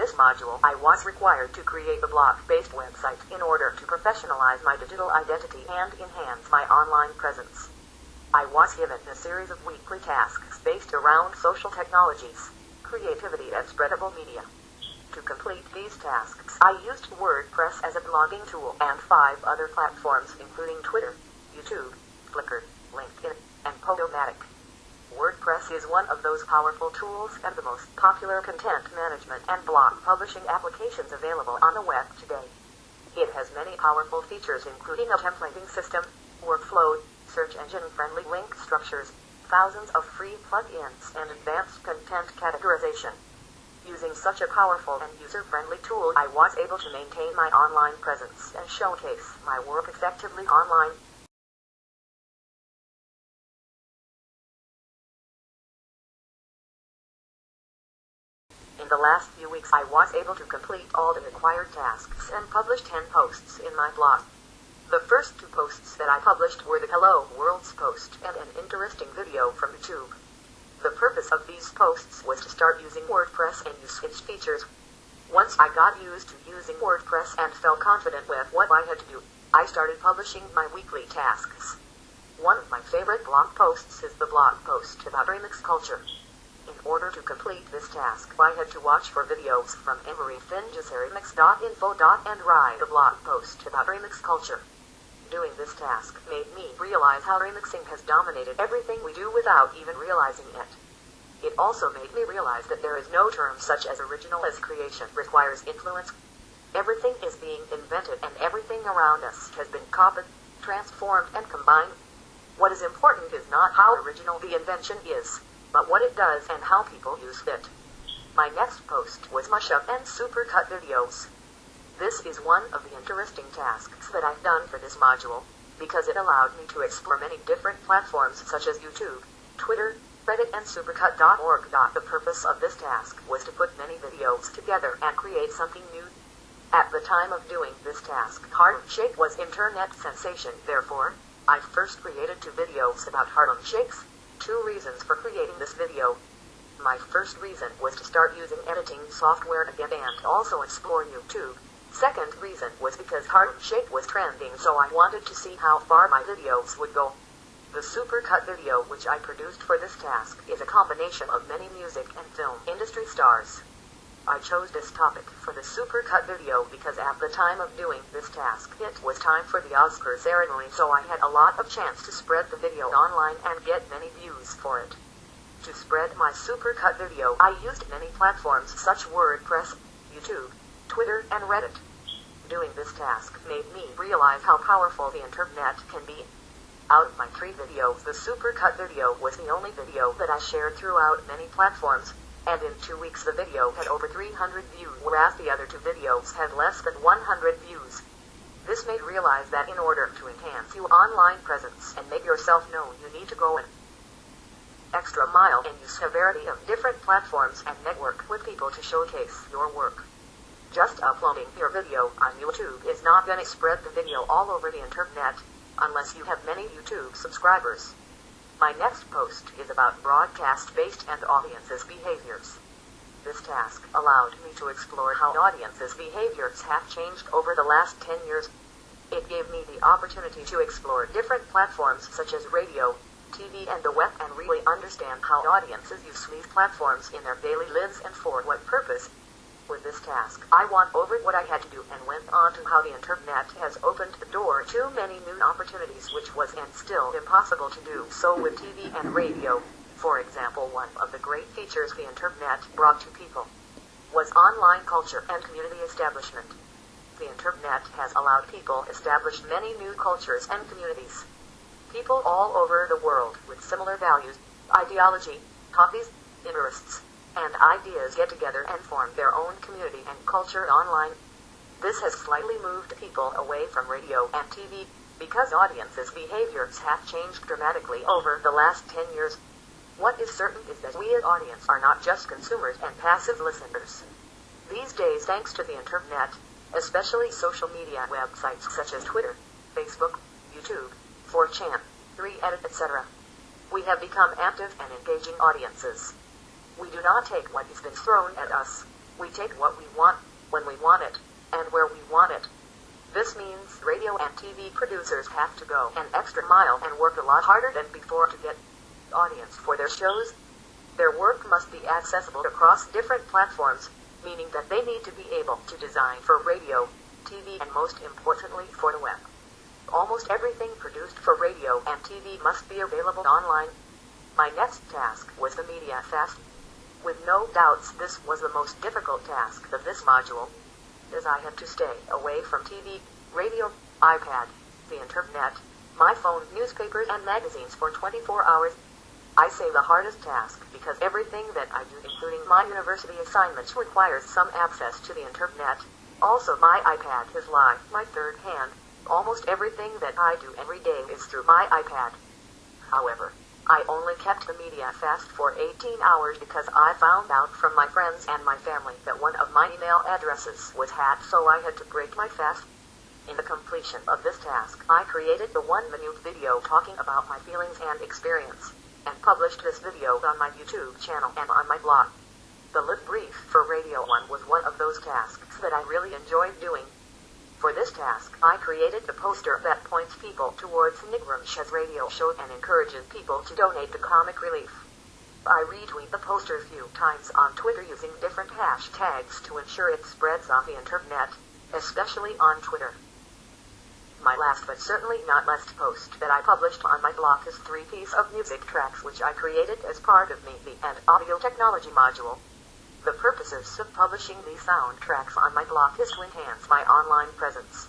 this module, I was required to create a blog-based website in order to professionalize my digital identity and enhance my online presence. I was given a series of weekly tasks based around social technologies, creativity, and spreadable media. To complete these tasks, I used WordPress as a blogging tool and 5 other platforms including Twitter, YouTube, Flickr, LinkedIn, and Podomatic. WordPress is one of those powerful tools and the most popular content management and blog publishing applications available on the web today. It has many powerful features including a templating system, workflow, search engine-friendly link structures, thousands of free plugins, and advanced content categorization. Using such a powerful and user-friendly tool, I was able to maintain my online presence and showcase my work effectively online. In the last few weeks, I was able to complete all the required tasks and publish 10 posts in my blog. The first 2 posts that I published were the Hello Worlds post and an interesting video from YouTube. The purpose of these posts was to start using WordPress and use its features. Once I got used to using WordPress and felt confident with what I had to do, I started publishing my weekly tasks. One of my favorite blog posts is the blog post about remix culture. In order to complete this task, I had to watch for videos from everythingjaseremix.info and write a blog post about remix culture. Doing this task made me realize how remixing has dominated everything we do without even realizing it. It also made me realize that there is no term such as original, as creation requires influence. Everything is being invented and everything around us has been copied, transformed, and combined. What is important is not how original the invention is, but what it does and how people use it. My next post was mashup and supercut videos. This is one of the interesting tasks that I've done for this module, because it allowed me to explore many different platforms such as YouTube, Twitter, Reddit, and supercut.org. The purpose of this task was to put many videos together and create something new. At the time of doing this task, Harlem Shake was internet sensation. Therefore, I first created 2 videos about Harlem Shakes. 2 reasons for creating this video. My first reason was to start using editing software again and also explore YouTube. Second reason was because Harlem Shake was trending, so I wanted to see how far my videos would go. The supercut video which I produced for this task is a combination of many music and film industry stars. I chose this topic for the supercut video because at the time of doing this task, it was time for the Oscar ceremony, so I had a lot of chance to spread the video online and get many views for it. To spread my supercut video, I used many platforms such WordPress, YouTube, Twitter, and Reddit. Doing this task made me realize how powerful the internet can be. Out of my 3 videos, the supercut video was the only video that I shared throughout many platforms, and in 2 weeks the video had over 300 views, whereas the other 2 videos had less than 100 views. This made me realize that in order to enhance your online presence and make yourself known, you need to go an extra mile and use a variety of different platforms and network with people to showcase your work. Just uploading your video on YouTube is not going to spread the video all over the internet, unless you have many YouTube subscribers. My next post is about broadcast-based and audiences' behaviors. This task allowed me to explore how audiences' behaviors have changed over the last 10 years. It gave me the opportunity to explore different platforms such as radio, TV, and the web, and really understand how audiences use these platforms in their daily lives and for what purpose. With this task, I went over what I had to do and went on to how the internet has opened the door to many new opportunities which was and still impossible to do so with TV and radio. For example, one of the great features the internet brought to people was online culture and community establishment. The internet has allowed people establish many new cultures and communities. People all over the world with similar values, ideology, hobbies, interests, and ideas get together and form their own community and culture online. This has slightly moved people away from radio and TV, because audiences' behaviors have changed dramatically over the last 10 years. What is certain is that we as audience are not just consumers and passive listeners. These days, thanks to the internet, especially social media websites such as Twitter, Facebook, YouTube, 4chan, 3edit, etc., we have become active and engaging audiences. We do not take what has been thrown at us. We take what we want, when we want it, and where we want it. This means radio and TV producers have to go an extra mile and work a lot harder than before to get audience for their shows. Their work must be accessible across different platforms, meaning that they need to be able to design for radio, TV, and most importantly for the web. Almost everything produced for radio and TV must be available online. My next task was the media fast. With no doubts, this was the most difficult task of this module, as I had to stay away from TV, radio, iPad, the internet, my phone, newspapers, and magazines for 24 hours. I say the hardest task because everything that I do, including my university assignments, requires some access to the internet. Also, my iPad is like my third hand. Almost everything that I do every day is through my iPad. However, I only kept the media fast for 18 hours because I found out from my friends and my family that one of my email addresses was hacked, so I had to break my fast. In the completion of this task, I created the 1-minute video talking about my feelings and experience, and published this video on my YouTube channel and on my blog. The lit brief for Radio 1 was one of those tasks that I really enjoyed doing. For this task, I created a poster that points people towards Nigramsh's radio show and encourages people to donate to Comic Relief. I retweet the poster a few times on Twitter using different hashtags to ensure it spreads on the internet, especially on Twitter. My last but certainly not least post that I published on my blog is 3 pieces of music tracks which I created as part of the and audio technology module. The purposes of publishing these soundtracks on my blog is to enhance my online presence.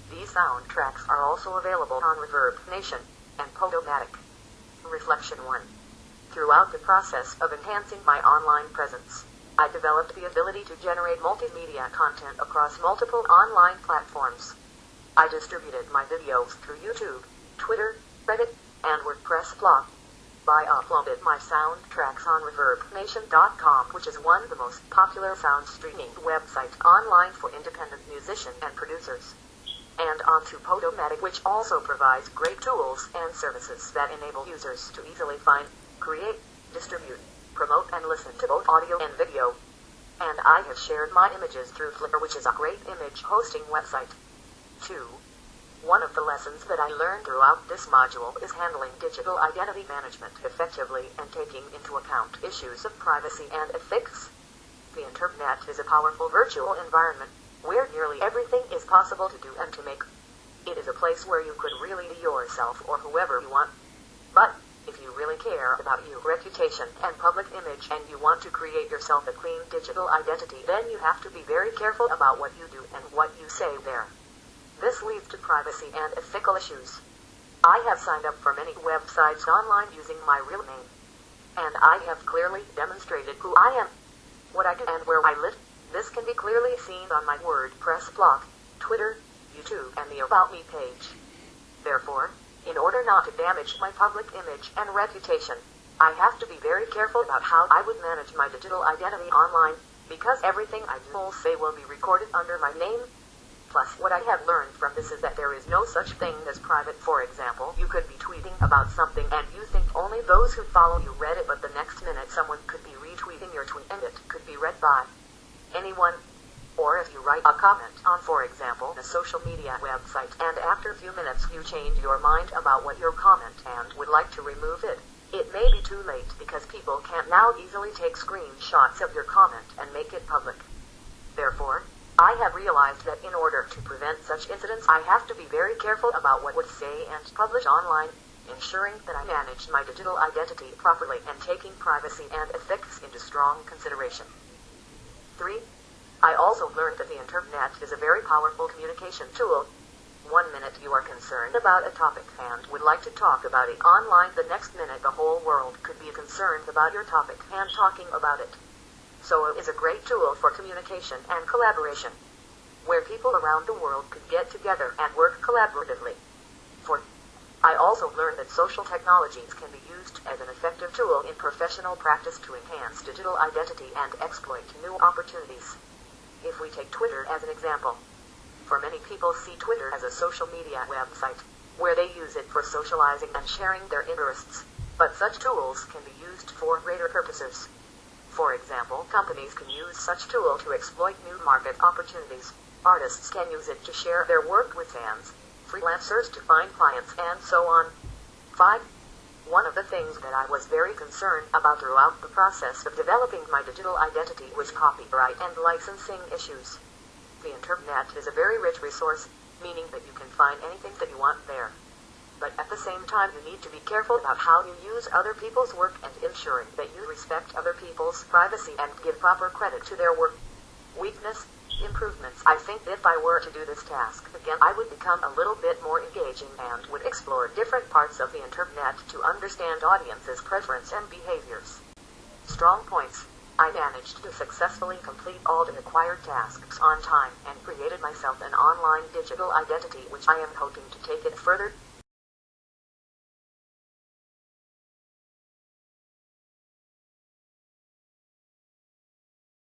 These soundtracks are also available on Reverb Nation and Podomatic. Reflection 1. Throughout the process of enhancing my online presence, I developed the ability to generate multimedia content across multiple online platforms. I distributed my videos through YouTube, Twitter, Reddit, and WordPress blog. I uploaded my soundtracks on ReverbNation.com, which is one of the most popular sound streaming websites online for independent musicians and producers, and onto Podomatic, which also provides great tools and services that enable users to easily find, create, distribute, promote, and listen to both audio and video. And I have shared my images through Flickr, which is a great image hosting website. 2. One of the lessons that I learned throughout this module is handling digital identity management effectively and taking into account issues of privacy and ethics. The internet is a powerful virtual environment where nearly everything is possible to do and to make. It is a place where you could really be yourself or whoever you want. But if you really care about your reputation and public image and you want to create yourself a clean digital identity, then you have to be very careful about what you do and what you say there. This leads to privacy and ethical issues. I have signed up for many websites online using my real name, and I have clearly demonstrated who I am, what I do, and where I live. This can be clearly seen on my WordPress blog, Twitter, YouTube, and the About Me page. Therefore, in order not to damage my public image and reputation, I have to be very careful about how I would manage my digital identity online, because everything I will say will be recorded under my name. Plus, what I have learned from this is that there is no such thing as private. For example, you could be tweeting about something and you think only those who follow you read it, but the next minute someone could be retweeting your tweet and it could be read by anyone. Or if you write a comment on, for example, a social media website, and after a few minutes you change your mind about what your comment and would like to remove it, it may be too late because people can now easily take screenshots of your comment and make it public. Therefore, I have realized that in order to prevent such incidents, I have to be very careful about what I say and publish online, ensuring that I manage my digital identity properly and taking privacy and ethics into strong consideration. 3. I also learned that the internet is a very powerful communication tool. 1 minute you are concerned about a topic and would like to talk about it online, the next minute the whole world could be concerned about your topic and talking about it. So it is a great tool for communication and collaboration, where people around the world could get together and work collaboratively. 4. I also learned that social technologies can be used as an effective tool in professional practice to enhance digital identity and exploit new opportunities. If we take Twitter as an example, for many people see Twitter as a social media website, where they use it for socializing and sharing their interests, but such tools can be used for greater purposes. For example, companies can use such tool to exploit new market opportunities. Artists can use it to share their work with fans, freelancers to find clients, and so on. 5. One of the things that I was very concerned about throughout the process of developing my digital identity was copyright and licensing issues. The internet is a very rich resource, meaning that you can find anything that you want there. But at the same time, you need to be careful about how you use other people's work and ensuring that you respect other people's privacy and give proper credit to their work. Weakness, improvements. I think if I were to do this task again, I would become a little bit more engaging and would explore different parts of the internet to understand audiences' preference and behaviors. Strong points. I managed to successfully complete all the required tasks on time and created myself an online digital identity, which I am hoping to take it further.